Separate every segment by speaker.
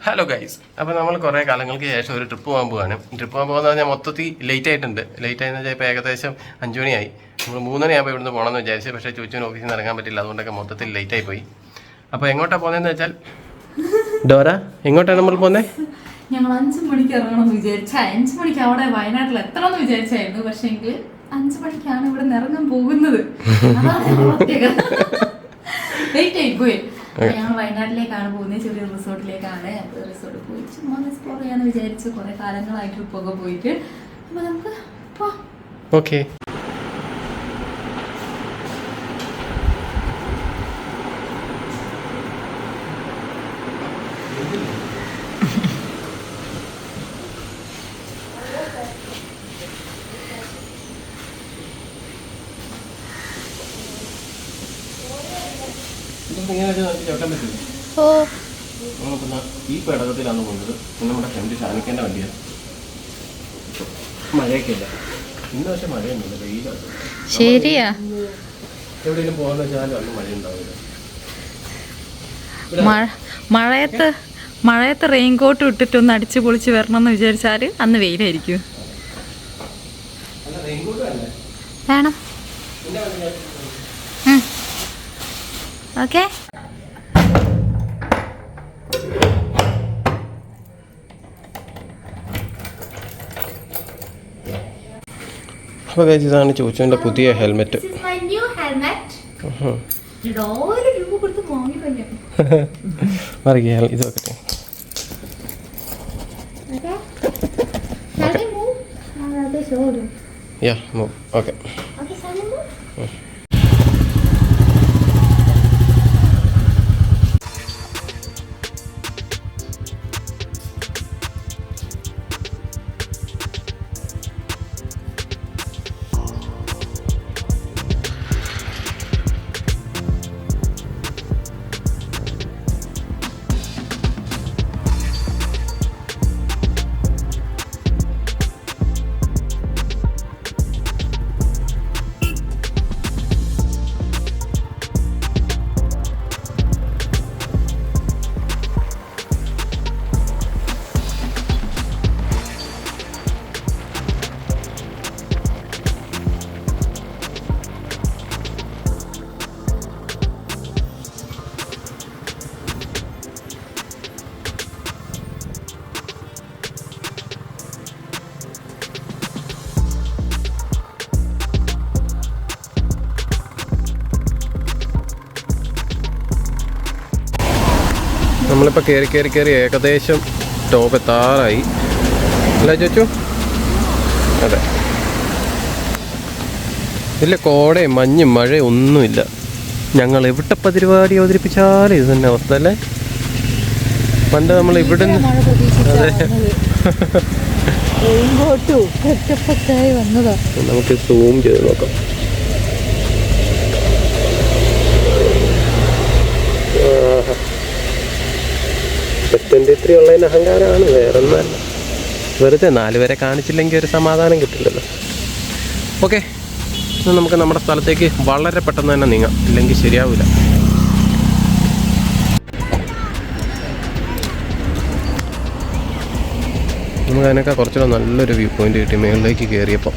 Speaker 1: Hello guys, അപ്പോൾ നമ്മൾ കുറേ കാലങ്ങൾക്ക് ശേഷം ഒരു ട്രിപ്പ് പോകാൻ പോവാണ്. ട്രിപ്പ് പോകാൻ പോകുന്നത് പറഞ്ഞാൽ മൊത്തത്തിൽ ലേറ്റ് ആയിട്ടുണ്ട്. ലേറ്റ് ആയെന്ന് വെച്ചാൽ ഇപ്പോൾ ഏകദേശം 5 മണിയായി. നമ്മൾ 3 മണിയാകുമ്പോൾ ഇവിടുന്ന് പോകണമെന്ന് വിചാരിച്ചു. പക്ഷേ ചോദിച്ചു ഓഫീസിൽ നിന്ന് ഇറങ്ങാൻ പറ്റില്ല. അതുകൊണ്ടൊക്കെ മൊത്തത്തിൽ ലേറ്റ് ആയി പോയി. അപ്പോൾ എങ്ങോട്ടാണ് പോകുന്നതെന്ന് വെച്ചാൽ, ഡോറ എങ്ങോട്ടാണ് നമ്മൾ പോകുന്നത്?
Speaker 2: ഞങ്ങൾ 5 മണിക്ക് ഇറങ്ങണമെന്ന് വിചാരിച്ച 5 മണിക്ക് അവിടെ വയനാട്ടിൽ എത്തണമെന്ന് വിചാരിച്ചായിരുന്നു. പക്ഷേ എങ്കിൽ 5 മണിക്കാണ് ഇവിടെ നിന്ന് ഇറങ്ങാൻ പോകുന്നത്. ലേറ്റ് ആയി പോയി. ഞങ്ങൾ വയനാട്ടിലേക്കാണ് പോകുന്നത്, ചെറിയ റിസോർട്ടിലേക്കാണ്. റിസോർട്ടിൽ പോയി ചുമ്മാ എക്സ്പ്ലോർ ചെയ്യാന്ന് വിചാരിച്ചു. കുറെ കാലങ്ങളായിട്ട് ട്രിപ്പൊക്കെ പോയിട്ട്. അപ്പൊ നമുക്ക് പോവാം.
Speaker 1: ഓക്കെ. ഈ പേടകത്തിലാണ് പോകുന്നത്. നമ്മുടെ ഫ്രണ്ട് ഷാനിക്കേണ്ട വണ്ടിയാണ്. മഴയൊക്കെ ഇല്ല ഇന്ന്, പക്ഷെ മഴയൊന്നുമില്ല, വെയിലാണ്.
Speaker 3: ശരിയാ,
Speaker 1: എവിടെയെങ്കിലും പോകാന്ന് വെച്ചാലും അന്ന് മഴ ഉണ്ടാവില്ല.
Speaker 3: മഴയത്ത് റെയിൻകോട്ട് ഇട്ടിട്ടൊന്ന് അടിച്ചു പൊളിച്ച് വരണം എന്ന് വിചാരിച്ചാൽ അന്ന് വെയിലായിരിക്കും. വേണം. ഓക്കെ.
Speaker 1: അപ്പോൾ ഇതാണ് ചോദിച്ചതിൻ്റെ പുതിയ ഹെൽമെറ്റ്. ഇത് വെക്കട്ടെ. യാ മൂവ്. ഓക്കെ. നമ്മളിപ്പോൾ കയറി ഏകദേശം ടോപ്പ് എത്താറായി അല്ലേ ചോദിച്ചു? അതെ, ഇല്ല, കോടയും മഞ്ഞും മഴയും ഒന്നുമില്ല. ഞങ്ങൾ എവിടെ പരിപാടി അവതരിപ്പിച്ചാലും ഇത് തന്നെ അവസ്ഥ അല്ലേ. പണ്ട് നമ്മൾ ഇവിടെ നമുക്ക് സൂം ചെയ്ത് നോക്കാം. S23 ഉള്ളതിന് അഹങ്കാരമാണ്, വേറൊന്നുമല്ല. വെറുതെ 4 പേരെ കാണിച്ചില്ലെങ്കിൽ ഒരു സമാധാനം കിട്ടില്ലല്ലോ. ഓക്കെ, നമുക്ക് നമ്മുടെ സ്ഥലത്തേക്ക് വളരെ പെട്ടെന്ന് തന്നെ നീങ്ങാം, ഇല്ലെങ്കിൽ ശരിയാവില്ല. നമുക്ക് അതിനൊക്കെ കുറച്ചുകൂടെ നല്ലൊരു വ്യൂ പോയിന്റ് കിട്ടി മുകളിലേക്ക് കയറിയപ്പോൾ.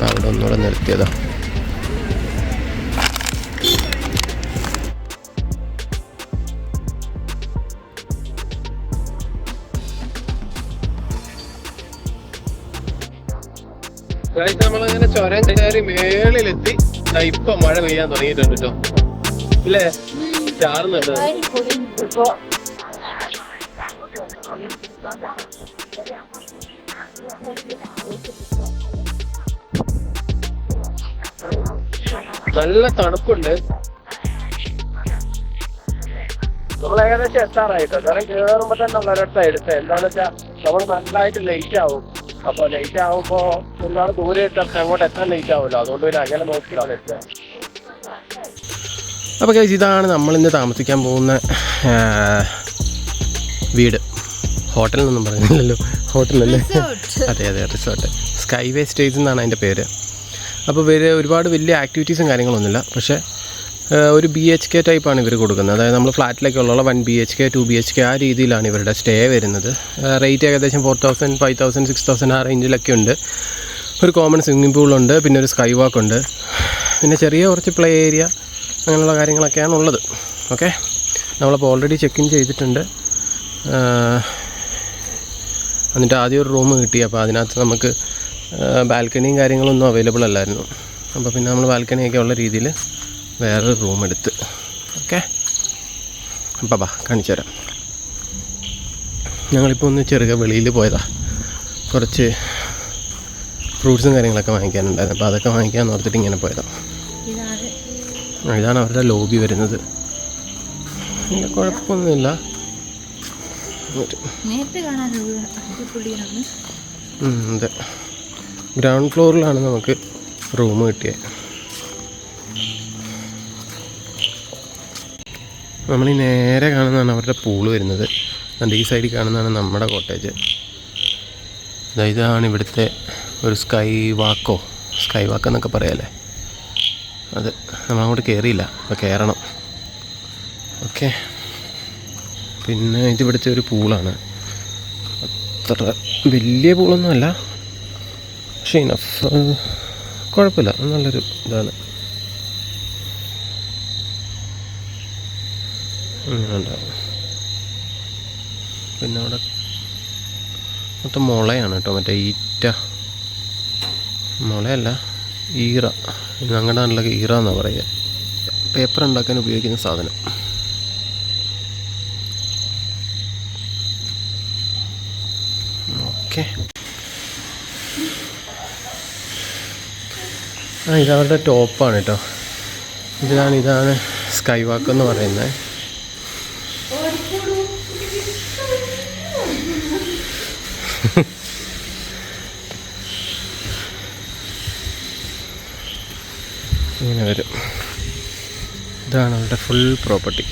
Speaker 1: അവിടെ ഒന്നുകൂടെ നിർത്തിയതാ. നമ്മളങ്ങനെ ചുരം കയറി മേളിലെത്തി. ഇപ്പൊ മഴ പെയ്യാൻ തുടങ്ങിയിട്ടുണ്ട് കേട്ടോ, ഇല്ലേ? ചാറുന്നുണ്ട്. നല്ല തണുപ്പുണ്ട്. നമ്മൾ ഏകദേശം എത്താറായിട്ടോ. ചുരം കയറുമ്പോ തന്നെ ഒരിടത്താ എടുത്തത്. എന്താണെന്ന് വെച്ചാൽ നമ്മൾ നല്ലതായിട്ട് ലേറ്റ് ആവും. അപ്പോൾ ലേറ്റ് ആകുമ്പോൾ ഒരുപാട് ദൂരെ ഇട്ടൊക്കെ അങ്ങോട്ട് എത്താൻ ലേറ്റ് ആവുമല്ലോ. അതുകൊണ്ട് പിന്നെ അങ്ങനെ നോക്കിയാണ് എത്തുക. അപ്പോൾ ഗൈസ്, ഇതാണ് നമ്മളിന്ന് താമസിക്കാൻ പോകുന്ന വീട്. ഹോട്ടലിനൊന്നും പറയുന്നില്ലല്ലോ, ഹോട്ടലല്ലേ? അതെ, റിസോർട്ട്. സ്കൈവേ സ്റ്റേജ് എന്നാണ് അതിൻ്റെ പേര്. അപ്പോൾ ഒരുപാട് വലിയ ആക്ടിവിറ്റീസും കാര്യങ്ങളൊന്നുമില്ല. പക്ഷേ ഒരു BHK ടൈപ്പാണ് ഇവർ കൊടുക്കുന്നത്. അതായത് നമ്മൾ ഫ്ലാറ്റിലേക്കുള്ള 1 BHK 2 BHK ആ രീതിയിലാണ് ഇവരുടെ സ്റ്റേ വരുന്നത്. റേറ്റ് ഏകദേശം 4000 5000 6000 ആ റേഞ്ചിലൊക്കെ ഉണ്ട്. ഒരു കോമൺ സ്വിമ്മിംഗ് പൂളുണ്ട്, പിന്നെ ഒരു സ്കൈ വാക്ക് ഉണ്ട്, പിന്നെ ചെറിയ കുറച്ച് പ്ലേ ഏരിയ അങ്ങനെയുള്ള കാര്യങ്ങളൊക്കെയാണ് ഉള്ളത്. ഓക്കെ, നമ്മളപ്പോൾ ഓൾറെഡി ചെക്ക് ഇൻ ചെയ്തിട്ടുണ്ട്. എന്നിട്ട് ആദ്യം ഒരു റൂം കിട്ടി. അപ്പോൾ അതിനകത്ത് നമുക്ക് ബാൽക്കണിയും കാര്യങ്ങളൊന്നും അവൈലബിൾ അല്ലായിരുന്നു. അപ്പോൾ പിന്നെ നമ്മൾ ബാൽക്കണിയൊക്കെ ഉള്ള രീതിയിൽ വേറൊരു റൂം എടുത്ത്. ഓക്കെ, അപ്പോൾ കാണിച്ചു തരാം. ഞങ്ങളിപ്പോൾ ഒന്ന് ചെറുക വെളിയിൽ പോയതാണ്. കുറച്ച് ഫ്രൂട്ട്സും കാര്യങ്ങളൊക്കെ വാങ്ങിക്കാനുണ്ടായിരുന്നു. അപ്പോൾ അതൊക്കെ വാങ്ങിക്കാൻ ഓർത്തിട്ട് ഇങ്ങനെ പോയതാണ്. ഇതാണ് അവരുടെ ലോബി വരുന്നത്. കുഴപ്പമൊന്നുമില്ല. അതെ, ഗ്രൗണ്ട് ഫ്ലോറിലാണ് നമുക്ക് റൂം കിട്ടിയത്. നമ്മൾ ഈ നേരെ കാണുന്നതാണ് അവരുടെ പൂള് വരുന്നത്. അതിൻ്റെ ഈ സൈഡിൽ കാണുന്നതാണ് നമ്മുടെ കോട്ടേജ്. ഇതാണ് ഇവിടുത്തെ ഒരു സ്കൈ വാക്ക് എന്നൊക്കെ പറയാമല്ലേ. അത് നമ്മളങ്ങോട്ട് കയറിയില്ല, അപ്പോൾ കയറണം. ഓക്കെ, പിന്നെ ഇതിവിടുത്തെ ഒരു പൂളാണ്. അത്ര വലിയ പൂളൊന്നുമല്ല, പക്ഷേ ഇനഫ് കുഴപ്പമില്ല, നല്ലൊരു ഇതാണ്. അങ്ങനെ ഉണ്ടാവും. പിന്നെ അവിടെ മൊത്തം മുളയാണ് കേട്ടോ, മറ്റേ മുളയല്ല, ഈറ. ഞങ്ങളുടെ നാട്ടിലൊക്കെ ഈറ എന്നാണ് പറയുക. പേപ്പർ ഉണ്ടാക്കാൻ ഉപയോഗിക്കുന്ന സാധനം. ഓക്കെ, ഇതവരുടെ ടോപ്പാണ് കേട്ടോ. ഇതാണ് സ്കൈ വാക്ക് എന്ന് പറയുന്നത്. ഇങ്ങനെ വരും. ഇതാണ് അവരുടെ ഫുൾ പ്രോപ്പർട്ടി.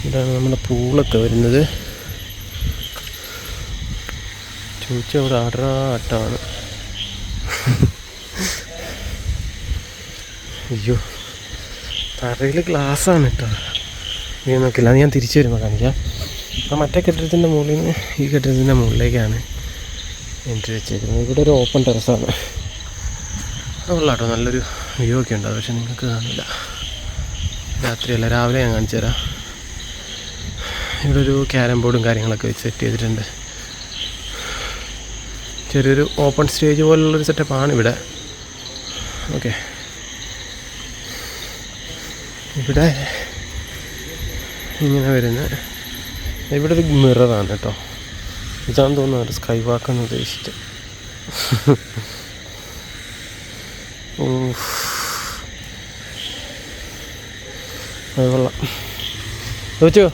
Speaker 1: ഇതാണ് നമ്മുടെ പൂളൊക്കെ വരുന്നത്. ചോദിച്ചവിടെ ആട്ടാണ്. അയ്യോ, തറയിൽ ഗ്ലാസ്സാണ് കേട്ടോ. ഇത് നോക്കില്ല, അത് ഞാൻ തിരിച്ചു വരുമ്പോൾ കാണിക്കാം. ആ മറ്റേ കെട്ടിടത്തിൻ്റെ മുകളിൽ നിന്ന് ഈ കെട്ടിടത്തിൻ്റെ മുകളിലേക്കാണ് എൻട്രി വെച്ചേക്കുന്നത്. ഇവിടെ ഒരു ഓപ്പൺ ടെറസാണ്. അതുള്ള കേട്ടോ, നല്ലൊരു വ്യൂ ഒക്കെ ഉണ്ട്. പക്ഷെ നിങ്ങൾക്ക് കാണില്ല, രാത്രിയല്ല, രാവിലെ ഞാൻ കാണിച്ചു തരാം. ഇവിടെ ഒരു ക്യാരം ബോർഡും കാര്യങ്ങളൊക്കെ വെച്ച് സെറ്റ് ചെയ്തിട്ടുണ്ട്. ചെറിയൊരു ഓപ്പൺ സ്റ്റേജ് പോലുള്ളൊരു സെറ്റപ്പാണ് ഇവിടെ. ഓക്കെ, ഇവിടെ ഇങ്ങനെ വരുന്നത്. ഇവിടെ ഒരു മിററാണ് കേട്ടോ. ഇതാണെന്ന് തോന്നുന്നു സ്കൈ വാക്കെന്ന് ഉദ്ദേശിച്ച്. അത് കൊള്ളാം. ചോദിച്ചോ,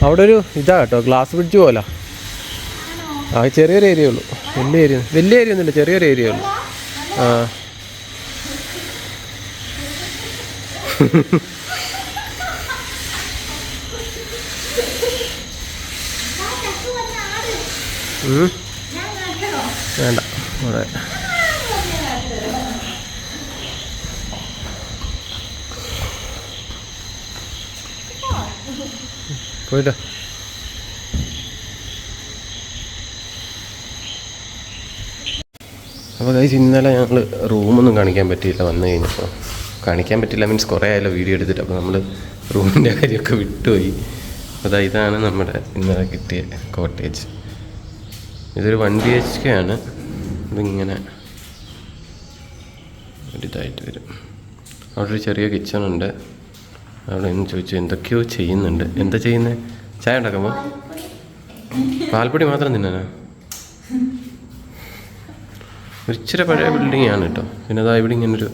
Speaker 1: അവിടെ ഒരു ഇതാ കേട്ടോ, ഗ്ലാസ് ബ്രിഡ്ജ് പോലെ. ആ, ചെറിയൊരു ഏരിയ ഉള്ളൂ, വലിയ ഏരിയ ഒന്നുമില്ല, ചെറിയൊരു ഏരിയ ഉള്ളൂ. ആ വേണ്ട, അവിടെ പോയിട്ടോ. അപ്പോൾ ഗൈസ്, ഇന്നലെ ഞങ്ങൾ റൂമൊന്നും കാണിക്കാൻ പറ്റിയില്ല. വന്നു കഴിഞ്ഞപ്പോൾ കാണിക്കാൻ പറ്റില്ല മീൻസ് കുറേ ആയല്ലോ വീഡിയോ എടുത്തിട്ട്. അപ്പോൾ നമ്മൾ റൂമിൻ്റെ കാര്യമൊക്കെ വിട്ടുപോയി. അപ്പോൾ ഇതാണ് നമ്മുടെ ഇന്നലെ കിട്ടിയ കോട്ടേജ്. ഇതൊരു 1 BHK ആണ്. ഇതിങ്ങനെ ഒരിതായിട്ട് വരും. അവിടെ ഒരു ചെറിയ കിച്ചണുണ്ട്. അവിടെ എന്ന് ചോദിച്ചു എന്തൊക്കെയോ ചെയ്യുന്നുണ്ട്. എന്താ ചെയ്യുന്നത്? ചായ ഉണ്ടാക്കുമ്പോൾ പാൽപ്പൊടി മാത്രം തിന്നാനാ? ഒരു ഇച്ചിരി പഴയ ബിൽഡിംഗ് ആണ് കേട്ടോ. പിന്നെ അതാ ഇവിടെ ഇങ്ങനൊരു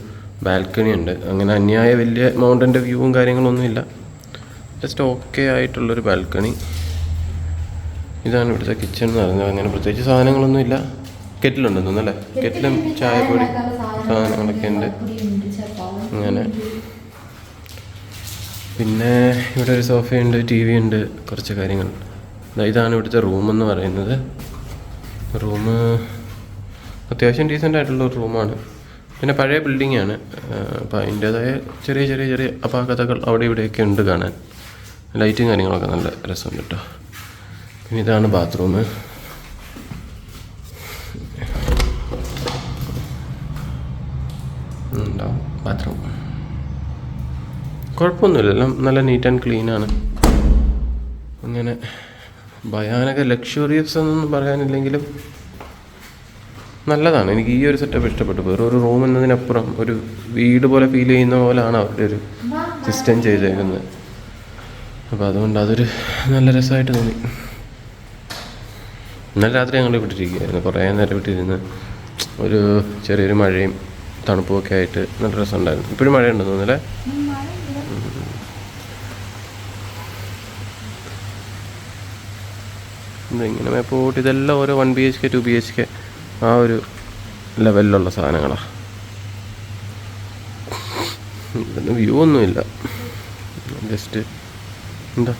Speaker 1: ബാൽക്കണി ഉണ്ട്. അങ്ങനെ അന്യായ വലിയ മൗണ്ടൻ്റെ വ്യൂവും കാര്യങ്ങളൊന്നുമില്ല, ജസ്റ്റ് ഓക്കെ ആയിട്ടുള്ളൊരു ബാൽക്കണി. ഇതാണ് ഇവിടുത്തെ കിച്ചൺ എന്ന് പറയുന്നത്. അങ്ങനെ പ്രത്യേകിച്ച് സാധനങ്ങളൊന്നുമില്ല. കെറ്റിലുണ്ടെന്ന് തോന്നുന്നല്ലേ, കെറ്റിലും ചായപ്പൊടി സാധനങ്ങളൊക്കെ ഉണ്ട് അങ്ങനെ. പിന്നെ ഇവിടെ ഒരു സോഫയുണ്ട്, TV ഉണ്ട്, കുറച്ച് കാര്യങ്ങൾ. ഇതാണ് ഇവിടുത്തെ റൂമെന്ന് പറയുന്നത്. റൂം അത്യാവശ്യം ഡീസൻ്റ് ആയിട്ടുള്ള ഒരു റൂമാണ്. പിന്നെ പഴയ ബിൽഡിങ്ങാണ്. അപ്പോൾ അതിൻ്റേതായ ചെറിയ ചെറിയ ചെറിയ അപാകതകൾ അവിടെ ഇവിടെയൊക്കെ ഉണ്ട് കാണാൻ. ലൈറ്റും കാര്യങ്ങളൊക്കെ നല്ല രസമുണ്ട് കേട്ടോ. പിന്നെ ഇതാണ് ബാത്റൂം. ഉണ്ടാവും ബാത്റൂം. കുഴപ്പമൊന്നുമില്ല, എല്ലാം നല്ല നീറ്റ് ആൻഡ് ക്ലീനാണ്. അങ്ങനെ ഭയാനക ലക്ഷറിയസ് എന്നൊന്നും പറയാനില്ലെങ്കിലും നല്ലതാണ്. എനിക്ക് ഈ ഒരു സെറ്റപ്പ് ഇഷ്ടപ്പെട്ടു. വേറെ ഒരു റൂം എന്നതിനപ്പുറം ഒരു വീട് പോലെ ഫീൽ ചെയ്യുന്ന പോലെയാണ് അവരുടെ ഒരു സിസ്റ്റം ചെയ്തേക്കുന്നത്. അപ്പോൾ അതുകൊണ്ട് അതൊരു നല്ല രസമായിട്ട് തോന്നി. ഇന്നലെ രാത്രി ഞങ്ങൾ വിട്ടിരിക്കുകയായിരുന്നു, കുറേ നേരം വിട്ടിരുന്ന്. ഒരു ചെറിയൊരു മഴയും തണുപ്പുമൊക്കെ ആയിട്ട് നല്ല രസമുണ്ടായിരുന്നു. ഇപ്പോഴും മഴയുണ്ടെന്ന് തോന്നുന്നല്ലേ? ഇങ്ങനെ മേപ്പോട്ട് ഇതെല്ലാം ഓരോ 1 BHK 2 BHK ആ ഒരു ലെവലിലുള്ള സാധനങ്ങളാണ്. ഇതിന് വ്യൂ ഒന്നുമില്ല, ജസ്റ്റ് എന്താ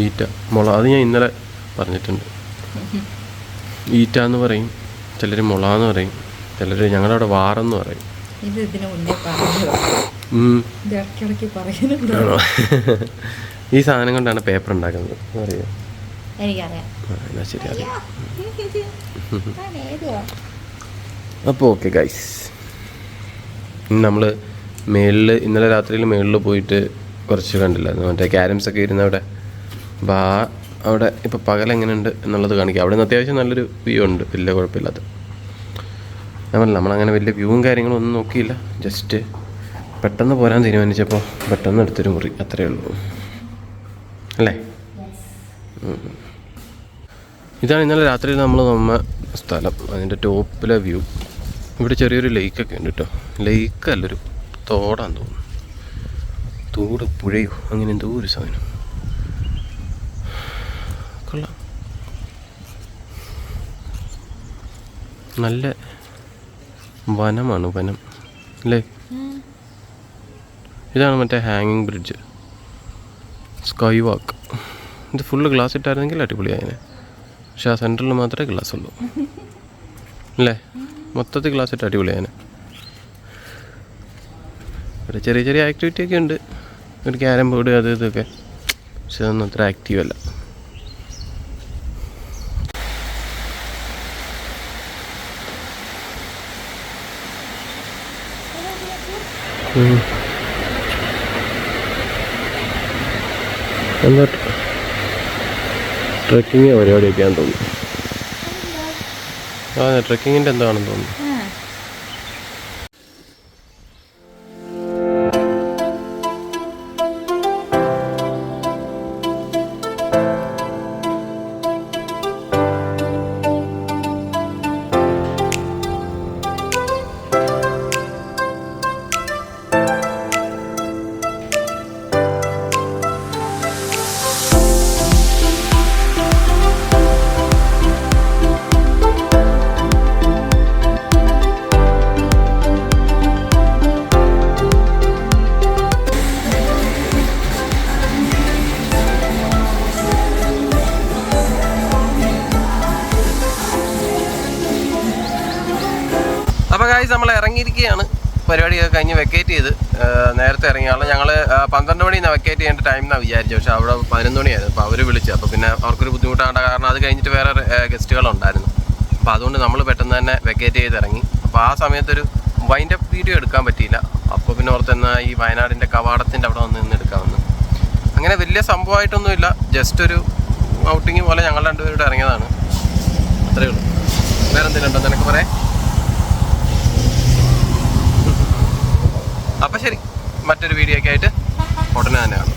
Speaker 1: ഈറ്റ മുള. അത് ഞാൻ ഇന്നലെ പറഞ്ഞിട്ടുണ്ട്. ഈറ്റ എന്ന് പറയും, ചിലർ മുള എന്ന് പറയും, ചിലർ ഞങ്ങളുടെ അവിടെ വാറെന്ന് പറയും. ആണോ? ഈ സാധനം കൊണ്ടാണ് പേപ്പർ ഉണ്ടാക്കുന്നത്, അറിയോ? എന്നാ ശരി, അറിയാം. അപ്പോൾ ഓക്കെ ഗൈസ്, നമ്മൾ ഇന്നലെ രാത്രിയിൽ മേളിൽ പോയിട്ട് കുറച്ച് കണ്ടില്ലായിരുന്നു, മറ്റേ ക്യാരംസ് ഒക്കെ ഇരുന്ന് അവിടെ. അപ്പോൾ അവിടെ ഇപ്പോൾ പകലെങ്ങനെയുണ്ട് എന്നുള്ളത് കാണിക്കുക. അവിടെ നിന്ന് അത്യാവശ്യം നല്ലൊരു വ്യൂ ഉണ്ട്, വലിയ കുഴപ്പമില്ലാത്ത. നമ്മളങ്ങനെ വലിയ വ്യൂവും കാര്യങ്ങളും ഒന്നും നോക്കിയില്ല, ജസ്റ്റ് പെട്ടെന്ന് പോരാൻ തീരുമാനിച്ചപ്പോൾ പെട്ടെന്ന് എടുത്തൊരു മുറി, അത്രയേ ഉള്ളൂ അല്ലേ? ഇതാണ് ഇന്നലെ രാത്രിയിൽ നമ്മ സ്ഥലം, അതിൻ്റെ ടോപ്പിലെ വ്യൂ. ഇവിടെ ചെറിയൊരു ലേക്കൊക്കെ ഉണ്ട് കേട്ടോ. ലേക്കല്ലൊരു തോടാന്ന് തോന്നുന്നു, തോട് പുഴയോ അങ്ങനെ എന്തോ ഒരു സാധനം. കൊള്ളാം, നല്ല വനമാണ്, വനം അല്ലേ? ഇതാണ് മറ്റേ ഹാങ്ങിങ് ബ്രിഡ്ജ്, സ്കൈ വാക്ക്. ഇത് ഫുള്ള് ഗ്ലാസ് ഇട്ടായിരുന്നെങ്കിൽ അടിപൊളിയായതിനെ. പക്ഷെ ആ സെൻറ്ററിൽ മാത്രമേ ഗ്ലാസ് ഉള്ളൂ അല്ലേ? മൊത്തത്തിൽ ഗ്ലാസ് ഇട്ട് അടിപൊളിയായതിനെ. ഇവിടെ ചെറിയ ചെറിയ ആക്ടിവിറ്റി ഒക്കെ ഉണ്ട്, ഒരു ക്യാരം ബോർഡ് അത് ഇതൊക്കെ. പക്ഷെ അതൊന്നും അത്ര ആക്റ്റീവ് അല്ല. എന്താ ട്രെക്കിങ് പരിപാടിയൊക്കെയാണെന്ന് തോന്നുന്നു. ആ ട്രെക്കിങ്ങിൻ്റെ എന്താണെന്ന് തോന്നുന്നു. അപ്പോൾ ഗൈസ് നമ്മൾ ഇറങ്ങിയിരിക്കുകയാണ്. പരിപാടിയൊക്കെ കഴിഞ്ഞ് വെക്കേറ്റ് ചെയ്ത് നേരത്തെ ഇറങ്ങിയാണ് ഞങ്ങൾ. 12 മണിന്ന് വെക്കേറ്റ് ചെയ്യേണ്ട ടൈം എന്നാണ് വിചാരിച്ചത്, പക്ഷേ അവിടെ 11 മണിയായിരുന്നു. അപ്പോൾ അവർ വിളിച്ചു. അപ്പോൾ പിന്നെ അവർക്കൊരു ബുദ്ധിമുട്ടാണ്, കാരണം അത് കഴിഞ്ഞിട്ട് വേറെ ഗസ്റ്റുകളുണ്ടായിരുന്നു. അപ്പോൾ അതുകൊണ്ട് നമ്മൾ പെട്ടെന്ന് തന്നെ വെക്കേറ്റ് ചെയ്ത് ഇറങ്ങി. അപ്പോൾ ആ സമയത്തൊരു വൈൻഡപ്പ് വീഡിയോ എടുക്കാൻ പറ്റിയില്ല. അപ്പോൾ പിന്നെ ഓർത്തെന്നാൽ ഈ വയനാടിൻ്റെ കവാടത്തിൻ്റെ അവിടെ നിന്ന് എടുക്കാമെന്ന്. അങ്ങനെ വലിയ സംഭവമായിട്ടൊന്നുമില്ല, ജസ്റ്റ് ഒരു ഔട്ടിങ് പോലെ ഞങ്ങൾ രണ്ടുപേരുടെ ഇറങ്ങിയതാണ്, അത്രയേ ഉള്ളൂ. വേറെ എന്തെങ്കിലും ഉണ്ടോ നിനക്ക് പറയാൻ? അപ്പോൾ ശരി, മറ്റൊരു വീഡിയോ ഒക്കെ ആയിട്ട് ഉടനെ തന്നെ കാണും.